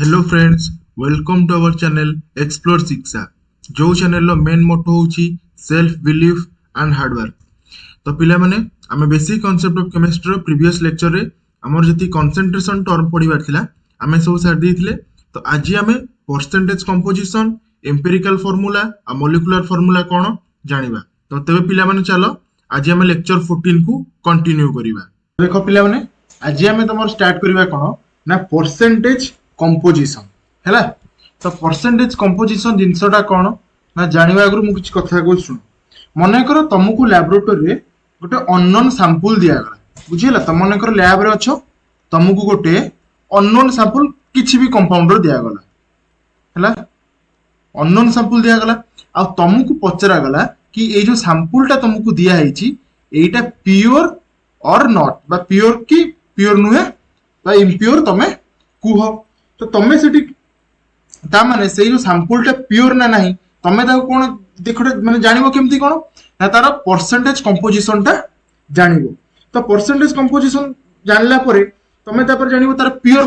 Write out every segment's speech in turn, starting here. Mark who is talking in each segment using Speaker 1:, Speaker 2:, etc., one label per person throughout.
Speaker 1: Hello friends, welcome to our channel explore Shiksha. जो channel रो main motto होची self belief and hard work. तो पिला माने आमे बेसिक कांसेप्ट ऑफ केमिस्ट्री रो प्रीवियस लेक्चर रे हमर जति कंसंट्रेशन टर्म पढिबार थिला आमे सब सार देथिले। तो आज आमे परसेंटेज कंपोजिशन, एम्पिरिकल फार्मूला आ मॉलिक्यूलर फार्मूला कोन जानिबा। तो तबे पिला माने चलो आज आमे लेक्चर 14 को कंटिन्यू करिबा। देखो पिला माने आज आमे तमर स्टार्ट करिबा कोन ना परसेंटेज कंपोजिशन हैला। तो परसेंटेज कंपोजिशन जिनसटा कौन ना जानिबा आगु मु किछ कथा को सुन। मने करो तुमको लैबोरेटरी रे गोटे अननोन सैंपल दिया गला, बुझिला। त मने करो लैब रे अछो, तुमको गोटे अननोन सैंपल किछि भी कंपाउंडर दिया गला हैला। अननोन सैंपल दिया गला आ तुमको पचरा गला कि ए जो सैंपलटा तुमको दिया हैछि एटा प्योर और नॉट, बा प्योर की प्योर नुहे बा इम्प्योर तमे कुह। तो तमे सेठी ता माने सेही जो सैंपलटा प्योर ना नाही तमे ता कोन देखो माने जानिबो केमती कोन ना तार परसेंटेज कंपोजिशन ता जानिबो। तो परसेंटेज कंपोजिशन जानला परे तमे ता पर जानिबो तार प्योर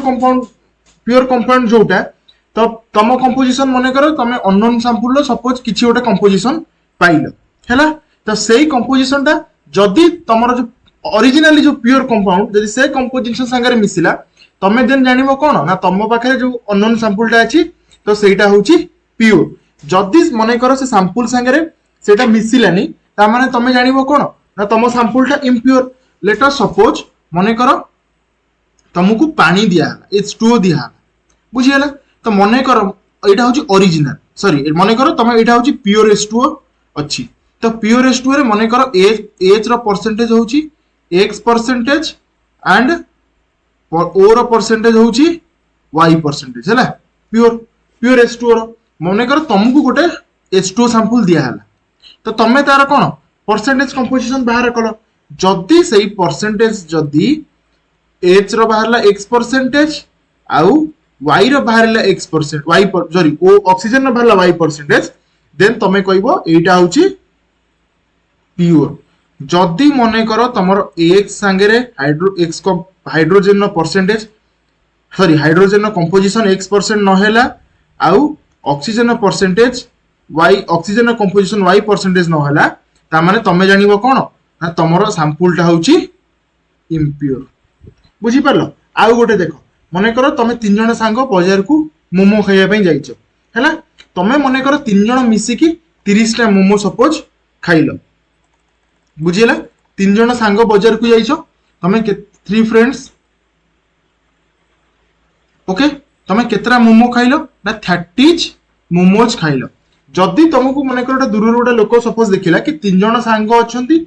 Speaker 1: कंपाउंड जोटा। तो तम कंपोजिशन मने करो तमे अननोन सैंपल रो सपोज किछि ओटा कंपोजिशन पाइलो हैला। तो सेही कंपोजिशन ता जदी तमरो जो ओरिजिनली जो प्योर कंपाउंड जदी से कंपोजिशन संगे मिसिला तमे देन जानिबो कोन ना तम पाखे जो अननोन सैंपलटा अछि तो सेटा होछि प्योर। जदी मने करो से सैंपल संगे सेटा मिसिलानी ता माने तमे जानिबो कोन ना तम सैंपलटा इम्प्योर। लेट अस सपोज मने करो तुमको पानी दिया H2O दिया, बुझियला। तो मने करो एटा होछि ओरिजिनल, सॉरी मने करो तमे एटा होछि प्योर H2O अछि। तो प्योर H2O रे मने करो H रो परसेंटेज होछि X परसेंटेज एंड O रो परसेंटेज होछि Y परसेंटेज हैला। प्योर H2O रो मने करो तुमको गोटे H2O सैंपल दिया हला। तो तमे तार कोन परसेंटेज कंपोजिशन बाहर कलो। जदी सेही परसेंटेज जदी H रो बाहरला X परसेंटेज आउ Y रो बाहरला X percent sorry O oxygen रो बाहरला Y परसेंटेज देन तमे कहबो एटा होछि प्योर। जदी मने करो तमरो X संगे रे हाइड्रोजन रो परसेंटेज सॉरी हाइड्रोजन रो कंपोजिशन X परसेंट न हैला आउ ऑक्सीजन रो परसेंटेज Y ऑक्सीजन रो कंपोजिशन Y परसेंटेज न हैला ता माने तमे जानिबो कोन ना तमरो सैंपलटा होछि इम्प्योर, बुझी परलो। आउ गोटे देखो मने करो तमे तीन जण सांग बाजार को मोमो खाइया पई जाइछो हैला। तमे मने करो तीन जण मिसी की 30 टा मोमो सपोज खाइलो, बुझिला। तीन जण सांग बाजार को जाइछो तमे 3 फ्रेंड्स ओके। तमे केतरा मोमो खाइलो ना 30 मोमोज खाइलो। जदी तुमको मने करो दूर गोटे लोक सपोज देखिला कि तीन जण सांग अछंती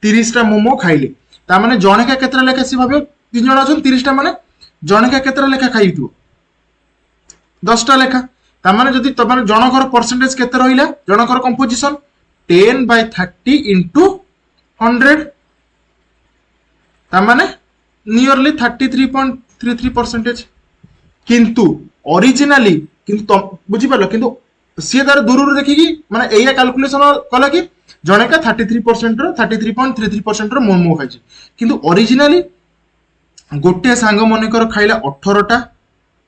Speaker 1: 30 टा मोमो खाइले ता माने जणे का केतरा लेखा सी भाबे तीन जण अछन 30 टा माने जणे का केतरा लेखा खाइतु 10 टा लेखा। ता माने जदी तमारे जनकर परसेंटेज केते रहिला जनकर कंपोजिशन 10/30 इनटू 100 ता माने नियरली 33.33%। किंतु ओरिजिनली किंतु बुझी पालो किंतु सी तार दूर देखि कि माने एया कैलकुलेशन कला कि जणे का 33% रो 33.33% रो मोमो खाइछि। किंतु ओरिजिनली गोटे सांग मने कर खाइला 18 टा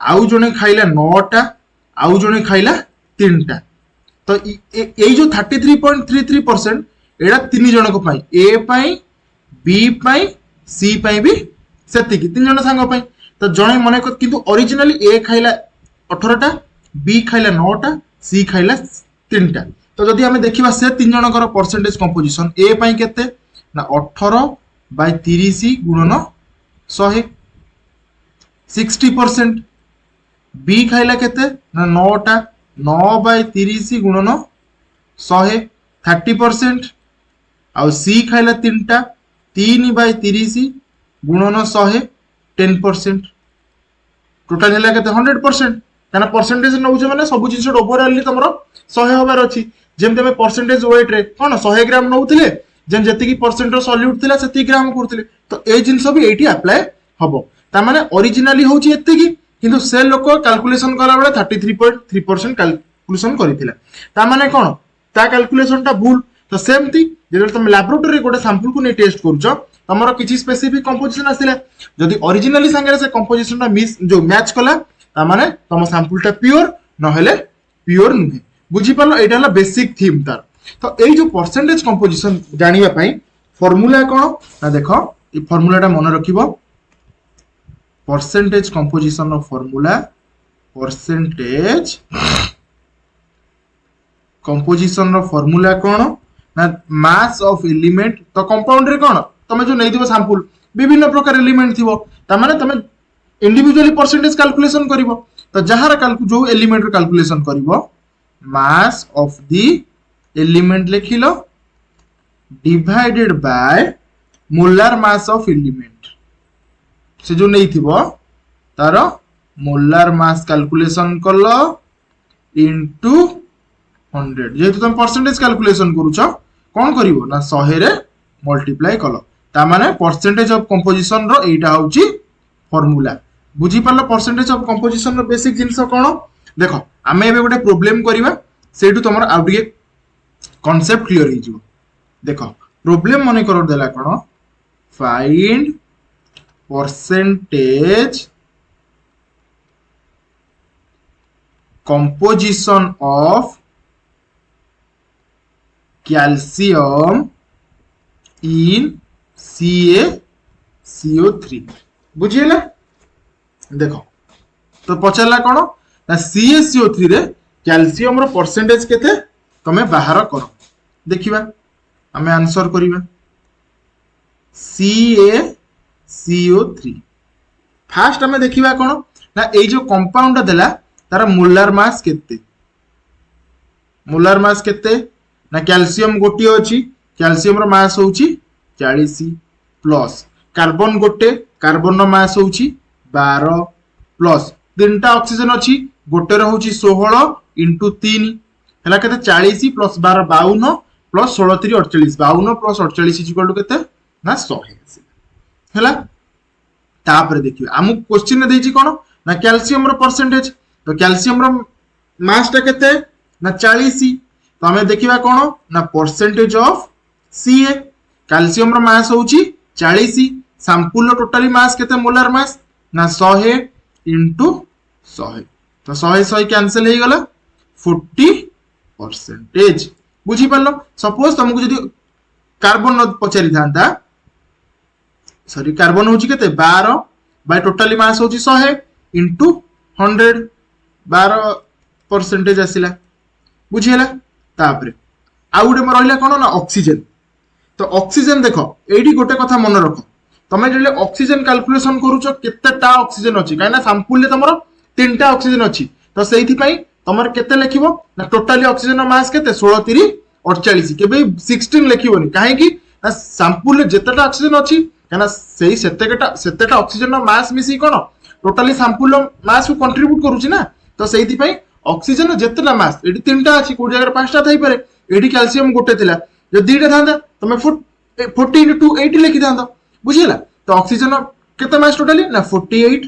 Speaker 1: आउ जणे खाइला 9 टा आउ जणे खाइला 3 टा। तो एई जो 33.33% एडा तीन जणक पई ए पई बी पई सी पई भी सेति कि तीन जण सांग पई। तो जणे मने कर किंतु ओरिजिनली ए खाइला 18 टा बी खाइला 9 टा सी खाइला 3 टा। तो जदी हमें देखिबा से तीन जनकर परसेंटेज कंपोजिशन ए पई केते ना 18/30 गुणन 100 60%। बी खाइला केते ना 9 टा 9/30 गुणन 100 30%। आउ सी खाइला 3 टा 3/30 गुणन 100 10%। टोटल हैला केते 100%। काना परसेंटेज नउछे माने सब जिंस ओवरऑल तमरो 100 होबार अछि। जेम तमे परसेंटेज वेट रे कोन 100 ग्राम नउथिले जेम जति की परसेंट रो सॉल्यूट थिला सेति ग्राम करथिले तो ए जिंस भी एठी अप्लाई हबो। ता माने ओरिजिनली होछि एत्ते की किंतु से लोक कैलकुलेशन करा बेले 33.3% कैलकुलेशन करिथिला ता माने कोन ता कैलकुलेशन टा भूल। तो सेमती जे तुम लैबोरेटरी गोटे सैंपल को नहीं टेस्ट करूछ तमरो किछि स्पेसिफिक कंपोजिशन आसिला जदी ओरिजिनली संगे से कंपोजिशन टा मिस जो मैच कला ता माने तुम सैंपलटा प्योर नहेले प्योर नुहे बुझी पालो एटा हला बेसिक थीम तार तो एई जो परसेंटेज कंपोजिशन जानिबा पई फार्मूला कोन ना देखो ए फार्मूलाटा मन रखिबो percentage composition of formula percentage composition रो फार्मूला कोन ना मास ऑफ एलिमेंट तो कंपाउंड रे कोन तमे जो नै दिबो सैंपल विभिन्न प्रकार एलिमेंट थिबो ता माने तमे इंडिविजुअली परसेंटेज कैलकुलेशन करिवो तो जहार जो एलिमेंट रो कैलकुलेशन करिवो मास ऑफ द एलिमेंट लिखिलो divided by molar mass of element से जो नै थिबो तार मोलार मास कैलकुलेशन करलो इनटू 100 जेहेतु तुम परसेंटेज कैलकुलेशन करूछ कोन करिवो ना 100 रे मल्टीप्लाई कलो ता माने परसेंटेज ऑफ कंपोजिशन रो एटा होची फार्मूला बुझी पालो परसेंटेज ऑफ कंपोजिशन रो बेसिक जिंस कोन देखो आमे एबे गोटे प्रॉब्लम करिवा सेटू तमर आउ टिके कांसेप्ट क्लियर हो जिवो देखो प्रॉब्लम मने करो देला कोन find percentage composition of calcium in CaCO3 बुझिएला देखो तो पचारला कोन ना CaCO3 रे कैल्शियम रो परसेंटेज केते तमे बाहर करो देखिबा हमें आंसर करिबा CaCO3 फास्ट हमें देखिबा कोन ना ए जो कंपाउंड देला तारा मोलार मास केते ना कैल्शियम गोटी अछि कैल्शियम रो मास होउची 40 प्लस कार्बन गोटे कार्बन रो मास होउची 12 प्लस तीनटा ऑक्सीजन अछि गोटे रो होउची 16 इंटू 3 हला केते 40 plus 12 52 plus 16 3 48 52 plus 48 equal to केते ना 100 हला तापर देखियो हमु क्वेश्चन ने देछि कोन ना कैल्शियम रो परसेंटेज तो कैल्शियम रो मास टा केते ना 40 तो हमें देखिबा कोन ना परसेंटेज ऑफ Ca कैल्शियम रो मास होउची 40 सैंपल रो टोटली मास केते मोलार मास ना 100 इंटू 100 तो 100 कैंसिल हो गला 40% बुझी पालो सपोज तुमको जदी कार्बन पचारि थांता सॉरी कार्बन होउची केते 12 बाय टोटली मास होउची 100 इंटू 100 12% आसिला बुझिएला तापरे आ गुटे रहिला कोन ना ऑक्सीजन तो ऑक्सीजन देखो एडी गोटे कथा मन रखो तमे जले ऑक्सीजन कैलकुलेशन करूछो केतेटा ऑक्सीजन अछि काइना सैंपल ले तमरो तीनटा ऑक्सीजन अछि तो सेहिथि पई तमर केते लेखिबो ना टोटली ऑक्सीजन मास केते 16 3 48 केबे 16 लेखिबोनी काहे कि ना सैंपल ले जेतेटा ऑक्सीजन अछि काना सेही सेतेटा ऑक्सीजन मास मिसी कोन टोटली सैंपल मास को कंट्रीब्यूट करूछि ना तो सेहिथि पई ऑक्सीजन जेतेटा मास एडी तीनटा अछि कोड जगह पांचटा थाई पारे एडी कैल्शियम गोटे थिला जो दीटा थांदा तमे 40 into 80 लिखि थांदा बुझिला तो ऑक्सीजन केते मास टोटली ना 48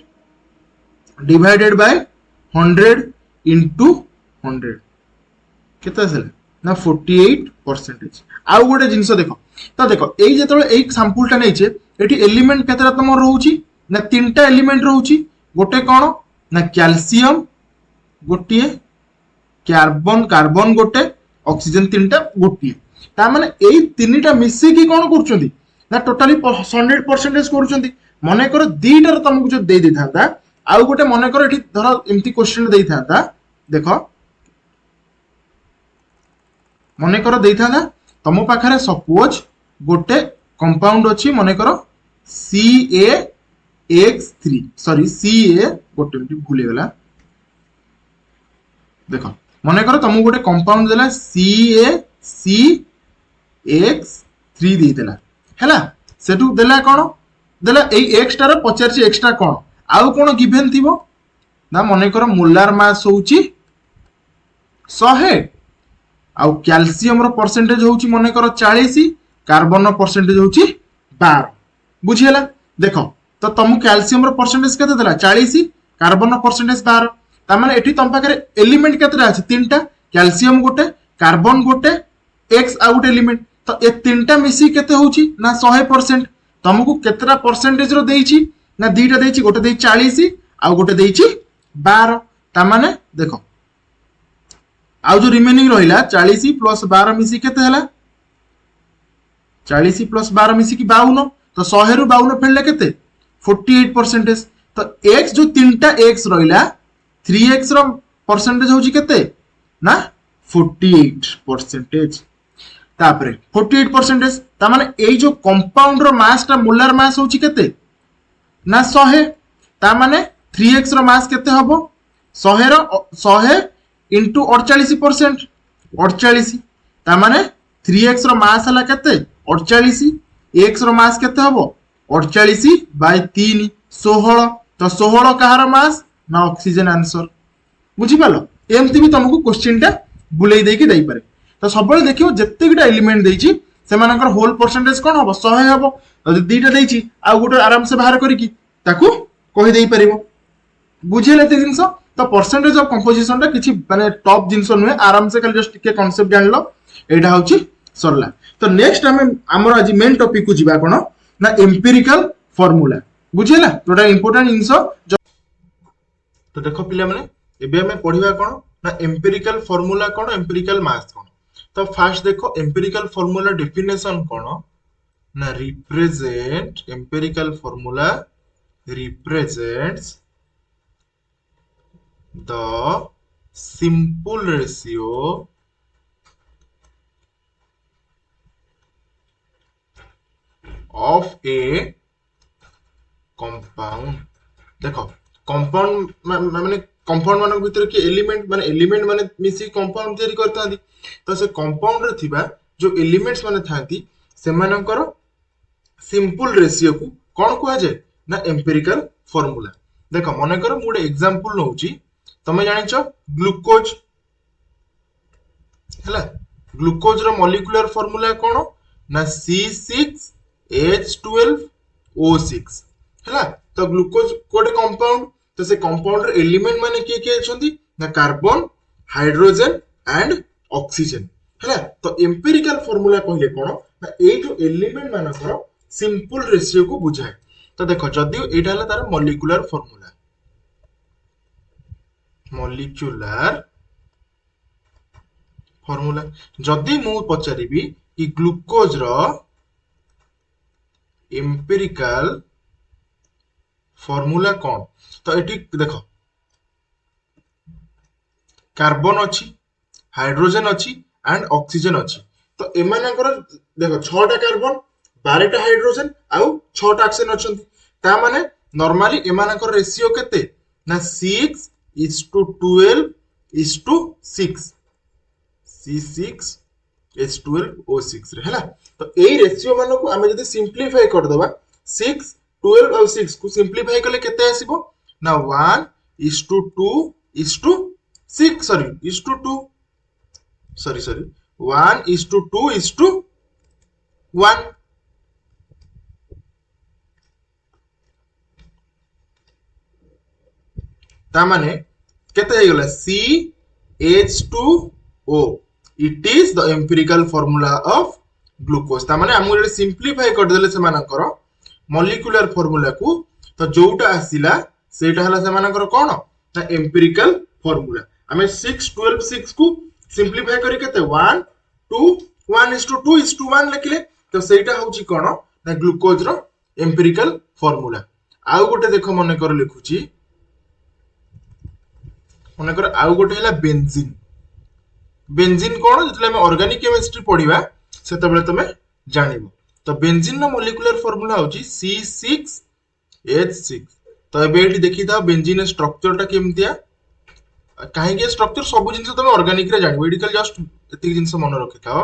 Speaker 1: डिवाइडेड बाय 100 into 100 केते आसला ना 48% आ गोटे जिंस देखो तो देखो एई जेतले एक सैंपलटा नैचे एठी एलिमेंट केतेटा तमर रहउची ना तीनटा एलिमेंट रहउची गोटे कोन ना कैल्शियम गोटिए कार्बन गोटे ऑक्सीजन तीनटा गोटिए ता माने एई तीनटा मिसी की कोन करचंदी ना टोटली 100% करचंदी मने करो दीटार तुमको जो दे थांता आ गोटे मने करो एठी धर एम्ति क्वेश्चन दे थांता देखो मने करो दे थांता तुम पाखरे सपोज गोटे कंपाउंड अछि मने करो CaX3 सॉरी Ca गोटे मिनट भूले गला देखो मने करो तुम गोटे कंपाउंड देला CaCX3 दे देला हैला सेटू देला कोन देला ए एक्स्ट्रा रो पचारची एक्स्ट्रा कोन आउ कोन गिवन थिबो ना मने करो मोलार मास होउची 100 आउ कैल्शियम रो परसेंटेज होउची मने करो 40 कार्बन रो परसेंटेज होउची 12 बुझियला देखो तो तुम कैल्शियम रो परसेंटेज केते देला 40 कार्बन रो परसेंटेज 12 ता माने एठी तुम पाखरे एलिमेंट केतेटा अछि तीनटा कैल्शियम गोटे कार्बन गोटे एक्स आउट एलिमेंट तो ए तीनटा मिसी केते होउची ना 100% तुमको केतेटा परसेंटेज रो देइची ना दीटा देइची गोटे देइ 40 आ गोटे देइची 12 ता माने देखो आउ जो रिमेनिंग रहिला 40 प्लस 12 मिसी केते हला 40 प्लस 12 मिसी की 52 तो 100 रु 52 फेलले केते 48% तो x जो तीनटा x रहिला 3x रो परसेंटेज होची केते ना 48% तापरे 48% ता माने एई जो कंपाउंड रो मास ता मोलार मास होची केते ना 100 ता माने 3x रो मास केते हबो 100 रो 100 into 48% 48 ता माने 3x रो मास हला केते 48 x रो मास केते हबो 48 बाय 3 16 तो 16 कहार मास ना ऑक्सीजन आंसर बुझी पालो एमती भी तुमको क्वेश्चन टा बुलाई देकी दई पारे तो सब देखियो जत्ते गिटा एलिमेंट देछि सेमानकर होल परसेंटेज कोन हबो 100 हबो जदि दीटा देछि आ गुटे आराम से बाहर करी की ताकू कहि देई परिबो बुझिले ते जिंस तो परसेंटेज ऑफ कंपोजिशन टा किछि माने टॉप जिंस नुहे आराम से खाली जस्ट टिके कांसेप्ट जानलो एटा होछि सरला तो नेक्स्ट हमें हमर आज मेन टॉपिक को जिबा कोन ना एम्पिरिकल फार्मूला बुझिला जोटा इंपोर्टेंट जिंस तो देखो पिला माने एबे हमें पढिबा कोन ना एम्पिरिकल फार्मूला कोन एम्पिरिकल मास कोन तो फास्ट देखो एम्पिरिकल फार्मूला डेफिनेशन कोन ना represent empirical formula represents the simple ratio of a compound देखो कंपाउंड माने कंपाउंड मान भीतर कि एलिमेंट माने मिसी कंपाउंड तैयारी करता तो से कंपाउंड रे थिबा जो एलिमेंट्स माने थांती से मानकर सिंपल रेशियो को कोन कहै जाय ना एम्पिरिकल फार्मूला देखो मने कर मु एग्जांपल नउची तमे जानिछ ग्लूकोज हैला ग्लूकोज रो मॉलिक्यूलर फार्मूला कोन ना C6H12O6 हैला तो ग्लूकोज कोड कंपाउंड तो से कंपाउंड रे एलिमेंट माने के अछंती ना कार्बन हाइड्रोजन एंड ऑक्सीजन हैला तो एम्पिरिकल फार्मूला कहले कोन ना ए जो एलिमेंट मानकर सिंपल रेशियो को बुझाए तो देखो जदि एटा हला तार मॉलिक्यूलर फार्मूला मॉलिक्यूलर फार्मूला जदि मु पचारिबी कि ग्लूकोज रो एम्पिरिकल फार्मूला कोन तो एटी देखो कार्बन अछि हाइड्रोजन अछि एंड ऑक्सीजन अछि तो एमानकर देखो 6 टा कार्बन 12 टा हाइड्रोजन आउ 6 टा ऑक्सीजन अछंती ता माने नॉर्मली एमानकर रेशियो केते ना 6:12:6 C6H12O6 रे हैला तो एई रेशियो मानो को हमें जदी सिंपलीफाई कर दबा 6 12 और 6 को सिंपलीफाई करले केते आसीबो ना 1:2:6 सॉरी 1:2:1 ता माने केते हे गेला CH2O it is the empirical formula of glucose ता माने हमु रे सिंपलीफाई कर देले से मानकर मॉलिक्यूलर फार्मूला को तो जोटा आसीला सेटा हला से मानकर कोन ना एम्पिरिकल फार्मूला हमें 6:12:6 को सिंपलीफाई करी केते 1:1:2:1 लिखले तो सेटा होची कोन ना ग्लूकोज रो एम्पिरिकल फार्मूला आउ गोटे देखो मने कर लिखुची मनकर आउ गोटे हला बेंजीन बेंजीन कोन जतले हम ऑर्गेनिक केमिस्ट्री पढिबा सेते बेले तमे जानिबो तो बेंजीन नो मॉलिक्यूलर फार्मूला होची C6H6 तो एबे एठी देखि था बेंजीन स्ट्रक्चर टा केमतिया काहे के स्ट्रक्चर सब जिंस तमे ऑर्गेनिक रे जानिबो एडी खाली जस्ट एति जिंस मन रखि थाओ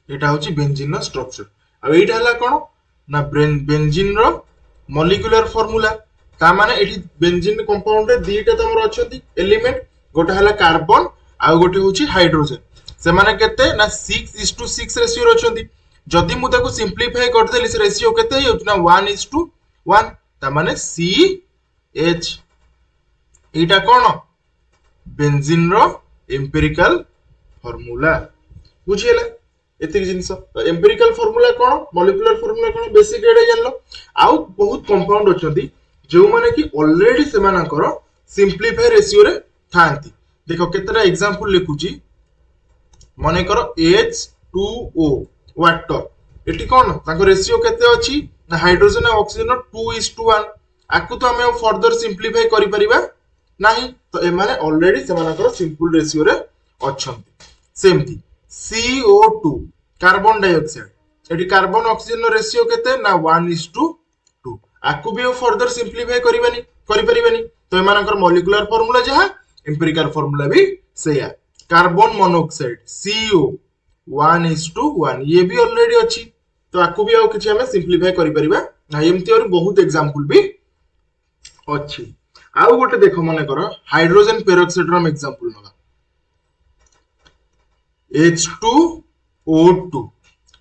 Speaker 1: एटा होची बेंजीन नो स्ट्रक्चर आ एटा हला कोन ना बेंजीन रो मॉलिक्यूलर फार्मूला ता माने एठी बेंजीन कंपाउंड रे दीटा तमर अछंती एलिमेंट गोटा हला कार्बन आ गोटे होची हाइड्रोजन से माने केते ना 6:6 रेशियो रे अछंती जदी मु ताको सिंपलीफाई कर देली से रेशियो केते होची ना 1:1 ता माने CH एटा कोन बेंजीन रो एम्पिरिकल फार्मूला बुझियला एतिक जिंस एम्पिरिकल फार्मूला कोन मॉलिक्यूलर फार्मूला कोन बेसिक एडे जानलो आउ बहुत कंपाउंड अछंती जो माने कि ऑलरेडी सेमानकर सिंप्लीफाई रेशियो रे थांती। देखो केतेटा एग्जांपल लिखुची मने करो H2O वाटर एटी कोन ताको रेशियो केते अछि ना हाइड्रोजन और ऑक्सीजन 2:1 आकु तो हमें फर्दर सिंप्लीफाई करि परिबा नाही तो ए माने ऑलरेडी सेमानकर सिंपल रेशियो रे अछंती। सेमती CO2 carbon dioxide eighty carbon oxygen ratio केते ना 1:2 आकु भी फर्दर सिंप्लीफाई करिबानी करि परिबानी तो एमानकर मॉलिक्यूलर फार्मूला जहा एम्पिरिकल फार्मूला भी सेया। कार्बन मोनोऑक्साइड CO 1:1 ये भी ऑलरेडी अच्छी तो आपको भी आउ किछि हमें सिंप्लीफाई करि परिबा ना एमती और बहुत एग्जांपल भी अच्छी। आउ गोटे देखो मने करो हाइड्रोजन पेरोक्साइड रो एग्जांपल नगा H2O2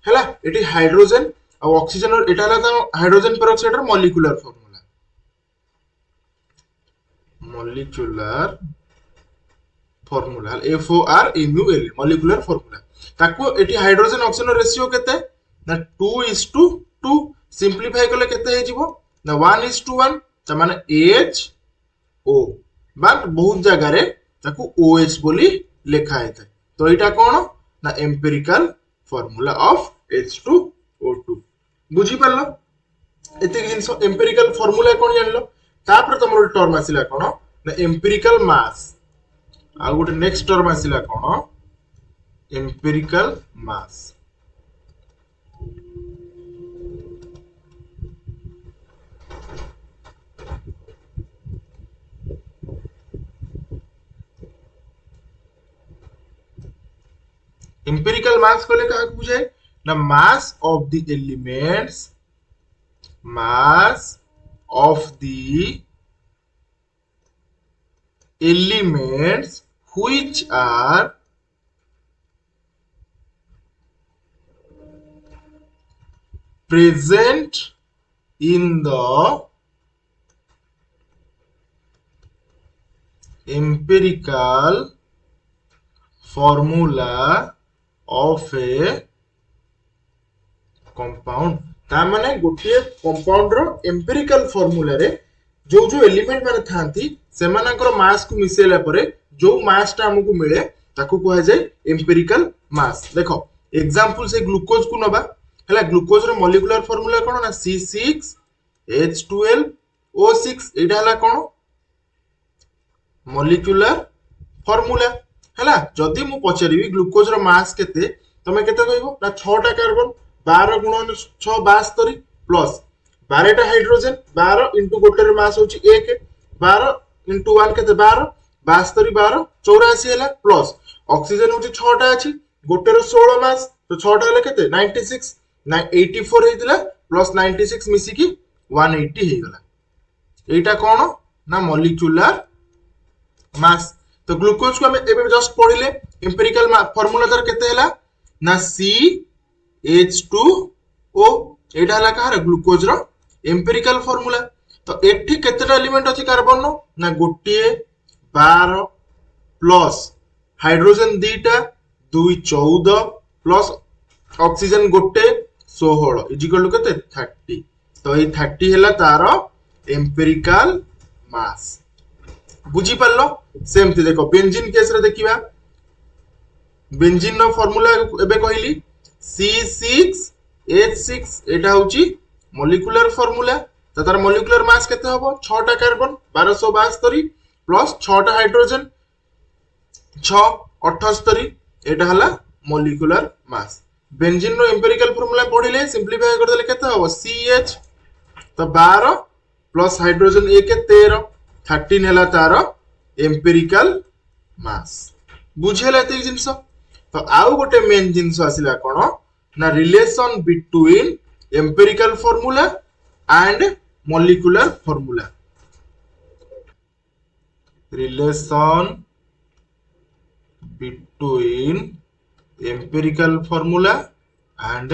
Speaker 1: हैला एटी हाइड्रोजन और ऑक्सीजन और एटा हला हाइड्रोजन पेरोक्साइड रो molecular formula FORMULA molecular formula ताको एटी हाइड्रोजन ऑक्सीजन रेशियो केते ना 2:2 सिंप्लीफाई करले केते हे जिवो ना 1:1 त माने HO बट बहुत जगह रे ताको OH बोली लिखा हेते तो एटा कोन ना एम्पिरिकल फार्मूला ऑफ H2O2 बुझी पारलो एते जिंस एम्पिरिकल फार्मूला कोन जानलो तापर तमरो टर्म आसिला कोन ना एम्पिरिकल मास आ गोटे नेक्स्ट टर्म आसिला कोन एम्पिरिकल मास। एम्पिरिकल मास कहले का बुझाए ना mass of the elements mass of the elements which are present in the empirical formula of a compound ता माने गोटे कंपाउंड रो एम्पिरिकल फार्मूला रे जो जो एलिमेंट माने थांती सेमानकर मास को मिसेला परे जो मास ता हमकु मिले ताकू कहै जाय एम्पिरिकल मास। देखो एग्जांपल से ग्लूकोज को नबा हला ग्लूकोज रो मॉलिक्यूलर फार्मूला कोन ना C6H12O6 एटा हला कोन मॉलिक्यूलर फार्मूला हला जदी मु पचरीबी ग्लूकोज रो मास केते तमे केते कहबो ना 6 टा कार्बन 12 गुणन 6 72 प्लस 12 टा हाइड्रोजन 12 इंटू गोटे रो मास होची 1 12 इंटू 1 केते 12 72 12 84 हैला प्लस ऑक्सीजन होची 6 टा अछि गोटे रो 16 मास तो 6 टा हैला केते 96 84 हेतिला प्लस 96 मिसी की 180 हे गला एटा कोन ना मॉलिक्यूलर मास। तो ग्लूकोज को हम एबे जस्ट पढिले एम्पिरिकल फार्मूला दर केते हैला ना CH2O एटा हला कहार ग्लूकोज रो एम्पिरिकल फार्मूला। तो एठी केतेटा एलिमेंट अछि कार्बन नो ना गोटिए 12 प्लस हाइड्रोजन दीटा 2 14 प्लस ऑक्सीजन गोटे 16 इजिकल टू केते 30 तो ए 30 हैला तारो एम्पिरिकल मास बुझी पारलो। सेमती देखो बेंजीन केस रे देखिबा बेंजीन नो फार्मूला एबे कहली C6H6 एटा होची मॉलिक्यूलर फार्मूला तो तार मॉलिक्यूलर मास केते होबो 6 टा कार्बन 1272 प्लस 6 टा हाइड्रोजन 6 78 एटा हला मॉलिक्यूलर मास। बेंजीन रो एम्पिरिकल फार्मूला पढिले सिंपलीफाई कर देले केते होबो CH तो 12 प्लस हाइड्रोजन 1 13 13 हैला तार एम्पिरिकल मास बुझेला एते जिंस। तो आउ गोटे मेन जिंस आसिला कोन ना relation between empirical formula and molecular formula relation between empirical formula and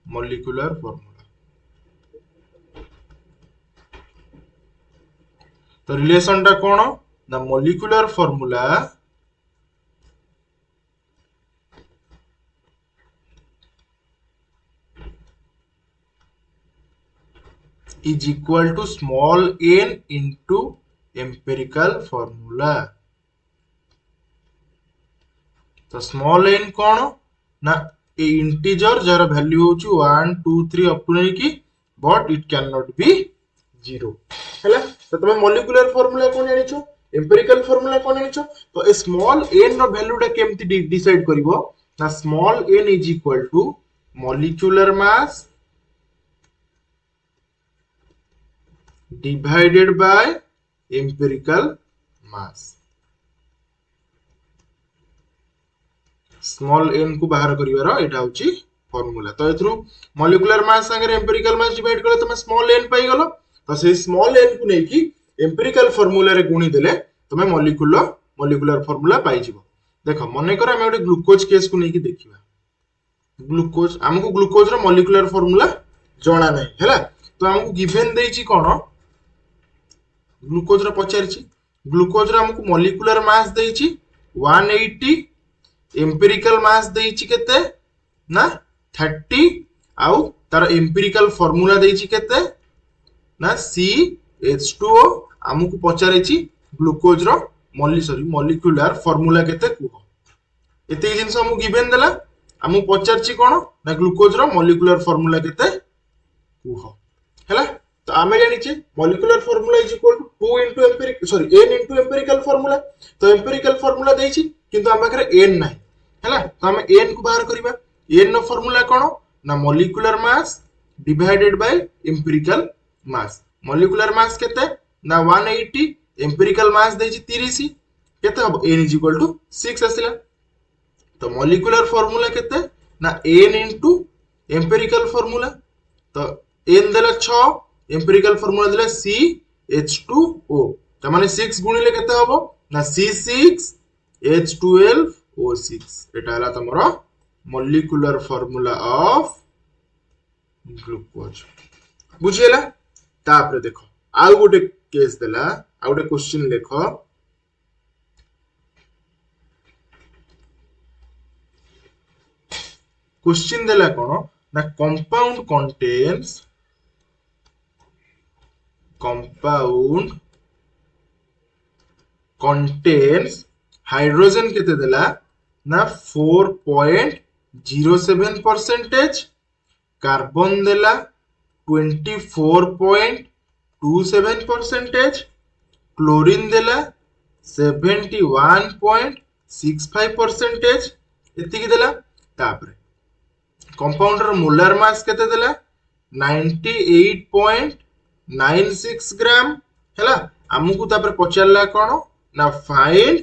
Speaker 1: molecular formula. तो रिलेशन टा कोन ना molecular formula is equal to small n into empirical formula। तो स्मॉल एन कौन ना ए इंटीजर जार वैल्यू होची 1 2 3 up to नहीं की but it can not be 0 हैला। तो तुम मॉलिक्यूलर फार्मूला कोन जानिछो एम्पिरिकल फार्मूला कोन जानिछो। तो ए स्मॉल एन रो वैल्यूटा केमती डिसाइड करिवो ना small n is equal to molecular mass divided by empirical mass. Small n को बाहर करिवार एटा होची फार्मूला। तो एथरु मॉलिक्यूलर मास संगे एम्पिरिकल मास डिवाइड करले तुम स्मॉल एन पाई गलो। तो से स्मॉल एन को नै की एम्पिरिकल फार्मूला रे गुणी देले तुम मॉलिक्यूलर फार्मूला पाई जिवो। देखो मने कर हम एटे ग्लूकोज केस को नै की देखिबा। ग्लूकोज हमको ग्लूकोज रो मॉलिक्यूलर फार्मूला जणा नै हैला। तो हमको गिवन देछि कोन ग्लूकोज रो पचारछि। ग्लूकोज रो हमको मॉलिक्यूलर मास देछि 180 एम्पिरिकल मास देछि केते ना 30 आउ तार एम्पिरिकल फार्मूला देछि केते ना CH2O। हमकु पचारेछि ग्लूकोज रो मॉलिक्यूलर फार्मूला केते कुहो। एते जिंस हमकु गिवन देला हमकु पचारछि कोन ना ग्लूकोज रो मॉलिक्यूलर फार्मूला केते कुहो हैला। तो आमे जानिछे molecular formula is equal to 2 into n into empirical formula. तो एम्पिरिकल फार्मूला देछि किंतु हम पाखरे n नाही हैला। तो हम n को बाहर करिबा। n नो फार्मूला कोन ना molecular mass divided by empirical mass. Molecular मास केते ना 180 एम्पिरिकल मास देछि 30 केते हबो n इज इक्वल टू 6 आसिला। तो मॉलिक्यूलर फार्मूला केते ना n इनटू एम्पिरिकल फार्मूला। तो n देला 6 एम्पिरिकल फार्मूला देला CH2O। त माने 6 गुणिले केते हबो ना C6H12O6। एटा हला तमरो मॉलिक्यूलर फार्मूला ऑफ ग्लूकोज बुझियला। तापर देखो आउ गोटे केस देला आउ गोटे क्वेश्चन लेखो। क्वेश्चन देला कोन ना कंपाउंड contains हाइड्रोजन केते देला ना 4.07%, कार्बन देला 24.27%, क्लोरीन देला 71.65% एतिकी देला। तापर कंपाउंड रो मोलर मास केते देला 98.96 ग्राम हैला। हमकु तापर पचारला कोन ना find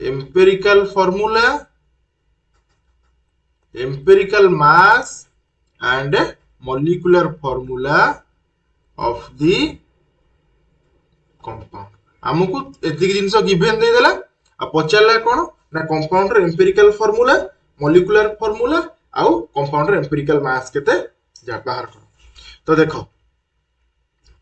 Speaker 1: empirical formula empirical mass and molecular formula of the compound. हमकु एतिक जिंस गिवन दे देला आ पचारला कोन ना कंपाउंड रो एम्पिरिकल फार्मूला मॉलिक्यूलर फार्मूला आउ कंपाउंड रो एम्पिरिकल मास केते जा बाहर कर। तो देखो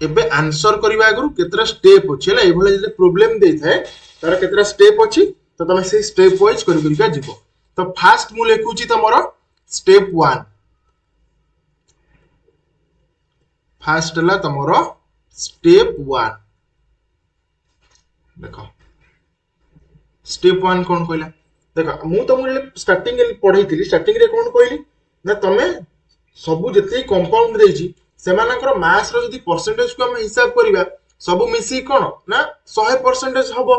Speaker 1: एबे आंसर करबा आगु केतरा स्टेप अछि हला। एभले जे प्रॉब्लम देइ थाए तार केतरा स्टेप अछि तो तमे से स्टेप वाइज करि करिका जिवो। तो फास्ट मु लेखुची तमरो स्टेप 1। फास्ट हला तमरो स्टेप 1। देखो स्टेप 1 कोन कहला। देखो मु तुम स्टार्टिंग पढ़ाई स्टार्टिंग रे कोन कहली ना तमे सबु जते कंपाउंड देछि सेमानकर मास रो जदी परसेंटेज को हम हिसाब करिबा सब मिसी कोन ना 100% हबो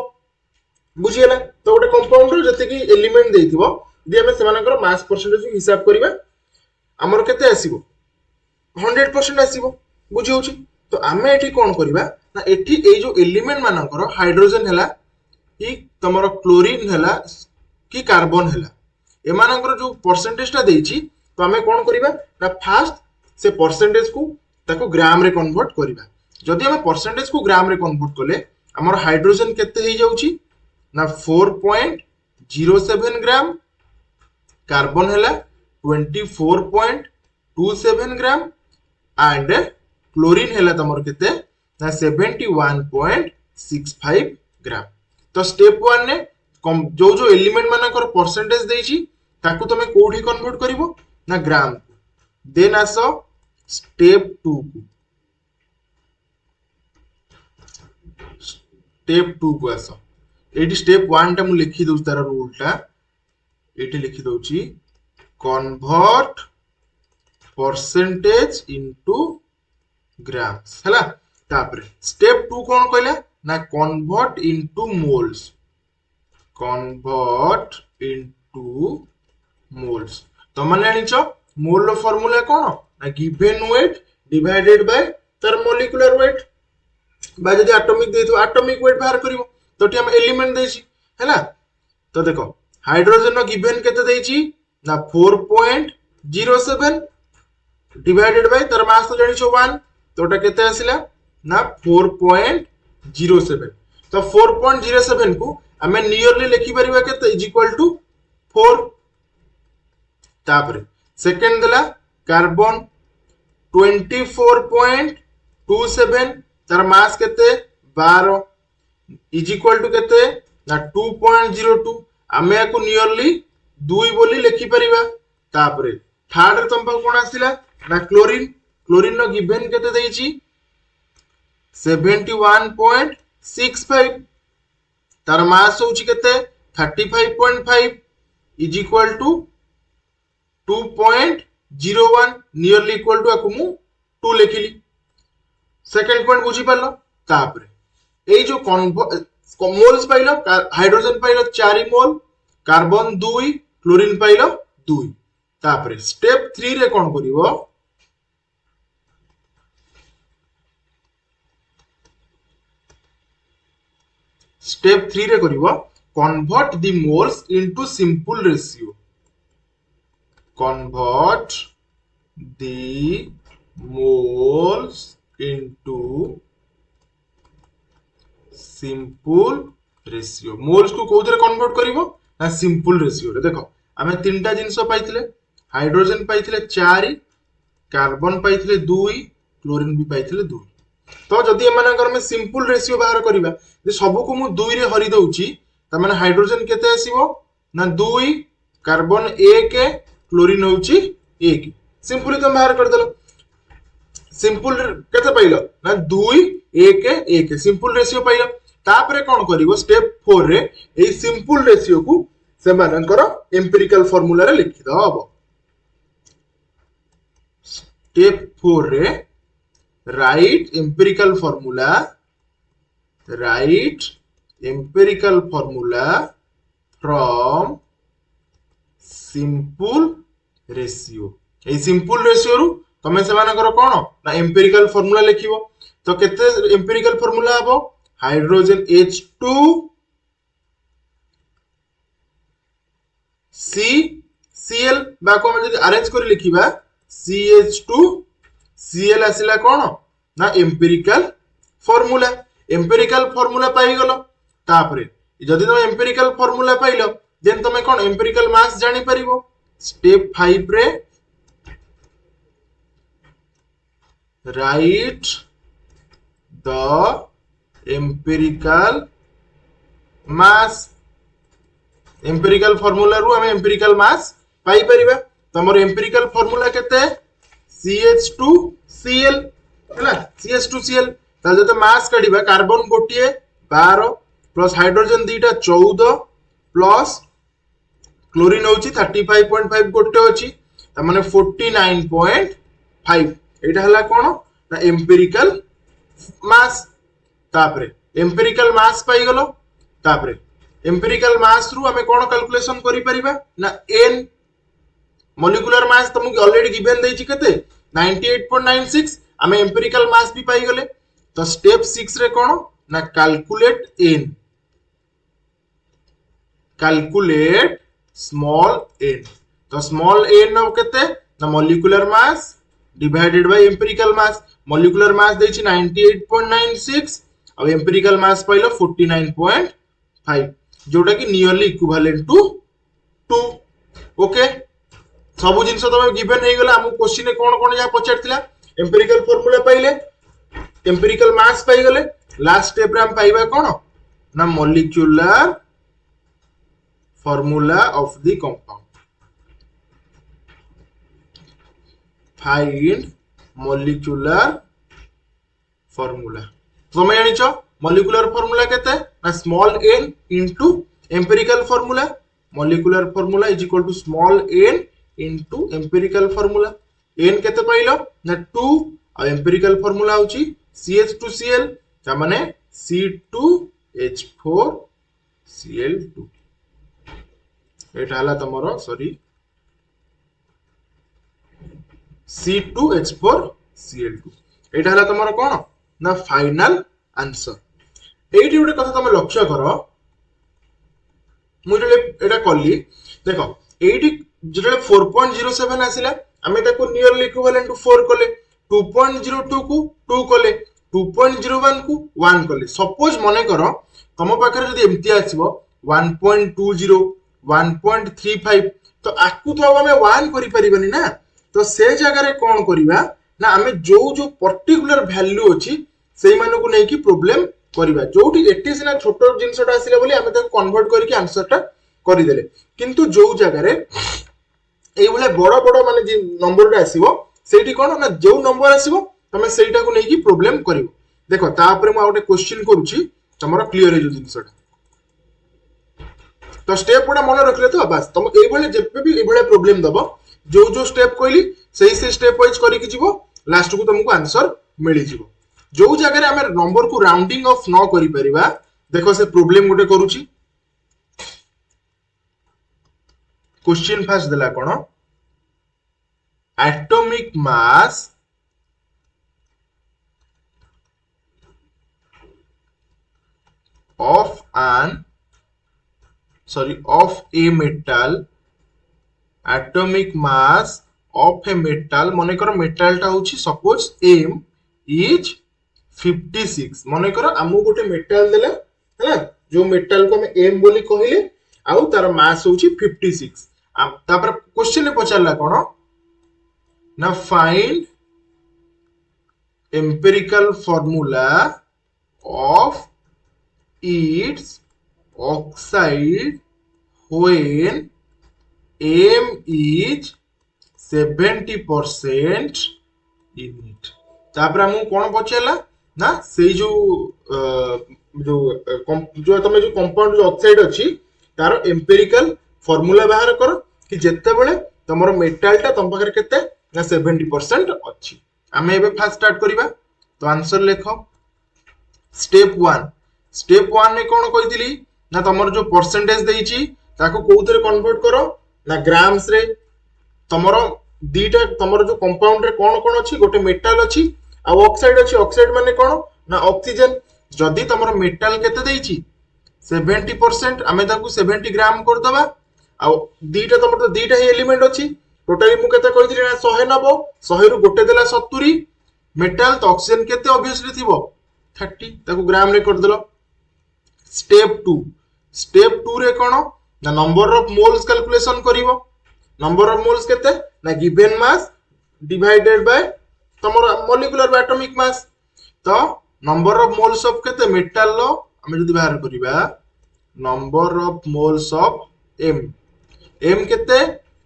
Speaker 1: बुझियला। तो गोटे कंपाउंड रो जते की एलिमेंट देइथिबो जदी हम सेमानकर मास परसेंटेज को हिसाब करिबा हमर केते आसीबो 100% आसीबो बुझियोछि। तो आमे एठी कोन करिबा ना एठी ए जो एलिमेंट मानकर हाइड्रोजन हला कि तमरो क्लोरीन हला कि कार्बन हला एमानकर जो परसेंटेज ता देछि तो आमे कोन करिबा ना फास्ट से परसेंटेज को ताको ग्राम रे कन्वर्ट करिबा। जदि हम परसेंटेज को ग्राम रे कन्वर्ट कले हमर हाइड्रोजन केते हे जाउची ना 4.07 ग्राम, कार्बन हला 24.27 ग्राम एंड क्लोरीन हला तमर केते ना 71.65 ग्राम। तो स्टेप 1 ने जो जो एलिमेंट मानकर परसेंटेज देछि ताकू तमे कोठी कन्वर्ट करिवो ना ग्राम देन आस स्टेप 2 को, स्टेप 2 को आस। एटी स्टेप 1 टा मु लिखि दउ तार रूल टा एटी लिखि दउची कन्वर्ट परसेंटेज इनटू ग्राम्स हैला। तापर स्टेप 2 कोन कहला ना convert into moles, convert into moles. तो माने जानिचो मोल रो फार्मूला कोन ना गिवन वेट डिवाइडेड बाय तार मॉलिक्यूलर वेट बा जदी एटॉमिक देथो एटॉमिक वेट बाहर करिवो तो टी हम एलिमेंट देछि हैला। तो देखो हाइड्रोजन नो गिवन केते देछि ना 4.07 डिवाइडेड बाय तार मास तो जानिचो 1 तोटा केते आसिला ना 4.07। तो 4.07 को हमें नियरली लिखि परिबा केते इज इक्वल टू 4। तापर सेकंड दला कार्बन 24.27 तार मास केते 12 इज इक्वल टू केते ना 2.02 हमें याको नियरली 2 बोली लिखि परिबा। तापर थर्ड रे तंपा कोन आसिला ना क्लोरीन, क्लोरीन नो गिवन केते देछि 71.65 तार मास होछि केते 35.5 is equal to 2.01 nearly equal to आकु मु 2 लिखिली। सेकंड पॉइंट बुझी पालो। तापर एई जो मोल्स पाइलो हाइड्रोजन पाइलो 4 मोल, कार्बन 2, क्लोरीन पाइलो 2। तापर स्टेप 3 रे कोन करिवो स्टेप 3 रे करिवो convert the moles into simple ratio, convert the moles into simple ratio। Moles को कोथरे कन्वर्ट करिवो ना सिंपल रेशियो रे। देखो हमें तीनटा जिंस पाइथिले हाइड्रोजन पाइथिले 4, कार्बन पाइथिले 2, क्लोरीन भी पाइथिले 2। तो जदी एमानकर में सिंपल रेशियो बाहर करिबा जे सब को मु 2 रे हरि दउची त माने हाइड्रोजन केते आसीबो ना 2, कार्बन 1, क्लोरीन होची 1। सिंपली तुम बाहर कर देलो। सिंपल केते पाइलो ना 2 1 1 सिंपल रेशियो पाइलो। तापरे कोन करिवो स्टेप 4 रे ए सिंपल रेशियो को से मानकर एम्पिरिकल फार्मूला रे लिखि दबो। स्टेप 4 रे right empirical formula, right empirical formula from simple ratio. A simple ratio रु तमे से मानकर कोन ना एम्पिरिकल फार्मूला लिखिबो। तो केते एम्पिरिकल फार्मूला हबो हाइड्रोजन H2 CCl बा को हम जदी अरेंज करी लिखिबा CH2 Cl आसिला कोन ना एम्पिरिकल फार्मूला। एम्पिरिकल फार्मूला पाई गलो। तापरे जदी तुम एम्पिरिकल फार्मूला पाइलो देन तुम कोन एम्पिरिकल मास जानि परिबो। स्टेप 5 रे right the empirical mass. Empirical formula रु हम एम्पिरिकल मास पाई परिबा। तमर एम्पिरिकल फार्मूला केते CH2Cl हैला CH2Cl ता जते मास काढिबा कार्बन गोटिए 12 प्लस हाइड्रोजन दीटा 14 प्लस क्लोरीन होची 35.5 गोटे होची त माने 49.5 एटा हला कोन ना एम्पिरिकल मास। तापरे एम्पिरिकल मास पाई गलो। तापरे एम्पिरिकल मास रु हमें कोन कैलकुलेशन करि परिबा ना n मॉलिक्यूलर मास तुमको ऑलरेडी गिवन देछि केते 98.96 हमें एम्पिरिकल मास भी पाई गले। तो स्टेप 6 रे कोन ना calculate n, calculate small n। तो स्मॉल n नो केते ना molecular mass divided by empirical mass. Molecular mass देछि 98.96 और एम्पिरिकल मास पाइलो 49.5 जोटा कि नियरली इक्विवेलेंट टू 2। ओके सब जिंस तो गिवन हे गला। हम क्वेश्चन में कोन कोन या पचारथिला एम्पिरिकल फार्मूला पाइले, एम्पिरिकल मास पाई गले। लास्ट स्टेप रे हम पाइबा कोन ना molecular formula of the compound. Find molecular formula. तुम जानिछ मॉलिक्यूलर फॉर्मूला केते ना small n into empirical formula. Molecular formula is equal to small n into empirical formula. n केते पाइलो ना 2 आ एम्पिरिकल फॉर्मूला होची CH2Cl ता माने C2H4Cl2। एटा हला तमरो सॉरी C2H4Cl2। एटा हला तमरो कोन ना फाइनल आंसर। एइटी गोटे कथा तुम लक्ष्य कर मुझे एटा कली देखो एइटी जेते 4.07 आसिला आमे ताको नियरली इक्विवेलेंट टू 4 कले 2.02 को 2 कले 2.01 को 1 कले। सपोज मने करो तुम पाखरे जदी एमती आसीबो 1.20 1.35 तो आकु तो हमें 1 करि परिबनी ना। तो से जगह रे कोन करिबा ना आमे जो जो पर्टिकुलर वैल्यू अछि सेई माने को नै कि प्रॉब्लम करिबा। जोठी एटी सिना छोटो जिंसटा आसिले बोली आमे ताको कन्वर्ट करिके आंसरटा करि देले किंतु जो जगह रे एई भले बड़ बड़ माने जे नंबरटा आसीबो सेठी कोन ना जो नंबर आसीबो तमे सेईटा को नै कि प्रॉब्लम करिवो। देखो ता ऊपर मु आउटे क्वेश्चन करूची तमरो क्लियर हे जो जिंसटा। तो स्टेप गुडा मन रखले तो बस तुम एई भले जेबे भी एई भले प्रॉब्लम दबो जो जो स्टेप कहली सही से स्टेप वाइज करिकि जीवो लास्ट को तुमको आंसर मिली जीवो। जो जगह रे हमें नंबर को राउंडिंग ऑफ न करि परिबा देखो से प्रॉब्लम गुटे करूची। क्वेश्चन फर्स्ट देला कोन atomic mass of a metal atomic mass of a metal मने करो मेटल टा होची सपोज m is 56 मने करो हमु गोटे मेटल देला है जो मेटल को हम m बोली कहिले आउ तार मास होची 56। तापर क्वेश्चन ने पचारला कोन ना find empirical formula of its oxide when m is 70% in it। तापर हम कोन पचेला ना से जो तमे जो कंपाउंड जो ऑक्साइड अछि तार एम्पिरिकल फॉर्मूला बाहर करो कि जेते बेले तमरो मेटल टा तम पाखर केते ना 70% अछि। हमें एबे फास्ट स्टार्ट करिबा तो आंसर लेखो। स्टेप 1 ने कोन कहितली ना तमरो जो परसेंटेज देइची ताको कोउतरे कन्वर्ट करो ना ग्राम्स रे। तमरो दीटा तमरो जो कंपाउंड रे कोन कोन अछि गोटे मेटल अछि आ ऑक्साइड अछि। ऑक्साइड माने कोन ना ऑक्सीजन। जदी तमरो मेटल केते देइची 70% हमें ताको 70 ग्राम कर दबा आ दीटा तमरो तो दीटा ही एलिमेंट अछि टोटली मु केते कहितली ना 190 100 रु गोटे देला 70 मेटल तो ऑक्सीजन केते ऑब्वियसली थिबो 30 ताको ग्राम रे कर देलो। स्टेप 2 रे कोन ना नंबर ऑफ मोल्स कैलकुलेशन करिवो। नंबर ऑफ मोल्स केते ना गिवन मास डिवाइडेड बाय तमरो मॉलिक्यूलर एटॉमिक मास। तो नंबर ऑफ मोल्स ऑफ केते मेटल लो हम जदी बाहर करिबा number of moles of m केते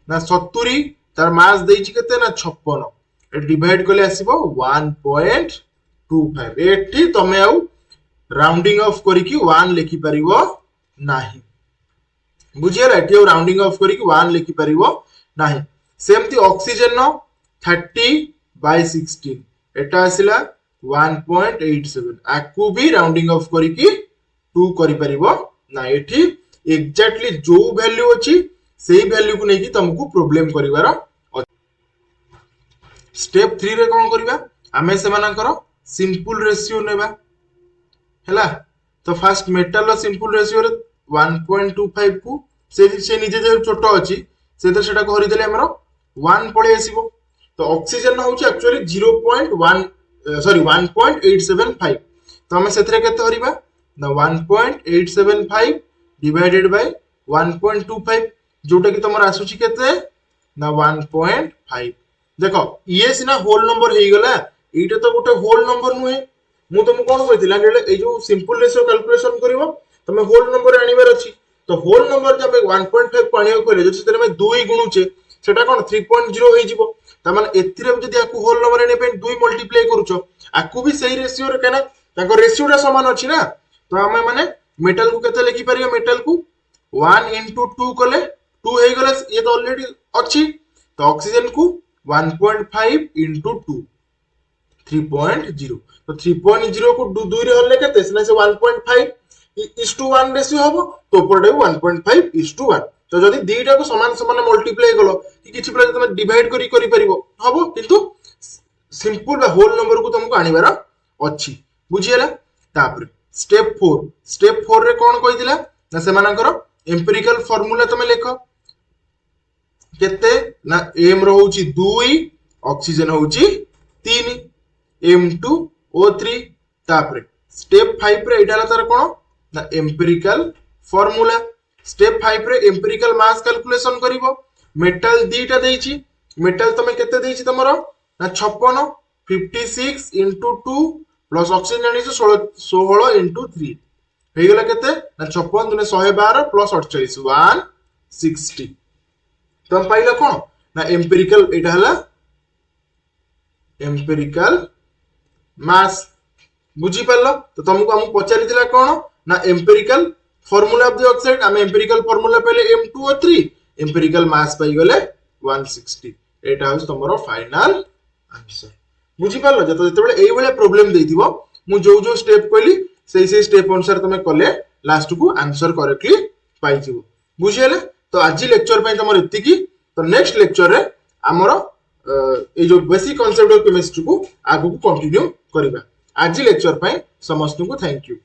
Speaker 1: ना 70 तार मास देइची केते ना 56 ए डिवाइड करले आसीबो 1.25। एठी तमे आउ राउंडिंग ऑफ करिकि 1 लिखि परिवो नाही। बुझियला एठी राउंडिंग ऑफ करिकि 1 लिखि परिवो नाही। सेमती ऑक्सीजन नो 30/16 एटा आसिला 1.87 आकु भी राउंडिंग ऑफ करिकि 2 करि परिवो ना। एठी एग्जैक्टली जो वैल्यू अछि सेही वैल्यू को नेकी तुमको प्रॉब्लम करिवार। स्टेप 3 रे कोन करिबा हमें से मानकर सिंपल रेशियो नेबा हैला। तो फर्स्ट मेटल रो सिंपल रेशियो रे 1.25 को से निजे जे छोटो अछि से तो सेटा करि देले हमरो 1 पळे आसीबो। तो ऑक्सीजन होउची एक्चुअली 1.875 तो हमें सेथरे केते हरिबा ना 1.875 डिवाइडेड बाय 1.25 जोटा कि तमरा आसुची केते ना 1.5। देखो ये सिना होल नंबर हेई गला एटा तो गोटे होल नंबर नुहे। मु तुम कोन कहितिला ए जो सिंपल रेशियो कैलकुलेशन करिवो तमे होल नंबर आनिबार अछि। तो होल नंबर जब 1.5 को आनियो कहले जे सेते में 2 गुणुचे सेटा कोन 3.0 होई जिवो। त माने एथिरे जदी आकु होल नंबर एने पे 2 मल्टीप्लाई करूछो आकु भी सही रेशियो रे केना ताको रेशियोटा समान अछि ना तो हमें माने मेटल को केते लिखि परियो मेटल को 1 into 2 कले 2 हे गले ये तो ऑलरेडी अछि तो ऑक्सीजन को 1.5 into 2 3.0 तो 3.0 को 2 रे हले केते से 1.5:1 रेशियो हबो तो ऊपर 1.5:1 तो जदी दीटा को समान समान मल्टीप्लाई कलो कि किछि प्लस तुम डिवाइड करि परिबो हबो किंतु सिंपल बा होल नंबर को तुमको आनिबार अछि बुझियला तापर स्टेप 4 रे कोन कहिदिला ना से मानकर एम्पिरिकल फार्मूला तुम लेखो केते ना m रो होची 2 ऑक्सीजन होची 3 M2O3 तापर स्टेप 5 रे एटाला तार कोन ना एम्पिरिकल फार्मूला स्टेप 5 रे एम्पिरिकल मास कैलकुलेशन करिवो मेटल दीटा देइची मेटल तमे केते देइची तमरो ना 56 56 into 2 प्लस ऑक्सीजन जानि 16 into 3 हे गेला केते ना 56 दुने 112 प्लस 48 160 तम पाइला कोन ना एम्पिरिकल एटा हला एम्पिरिकल मास बुझी पारलो तो तुमको हम पचारि दिला कोन ना empirical formula of the oxide हम एम्पिरिकल फार्मूला पहले M2O3 एम्पिरिकल मास पाई गले 160 एटा हस तमरो फाइनल आंसर बुझी पारलो जते बेले एई बेले प्रॉब्लम देइथिबो मु जो स्टेप कहली से स्टेप अनुसार तमे कले लास्ट को आंसर करेक्टली पाई जिवो बुझियले तो आज लेक्चर पई तमर एतिकी तो नेक्स्ट लेक्चर रे हमरो ए जो बेसिक कांसेप्ट ऑफ केमिस्ट्री को आगु को कंटिन्यू करिबा आज लेक्चर पई समस्त को थैंक यू।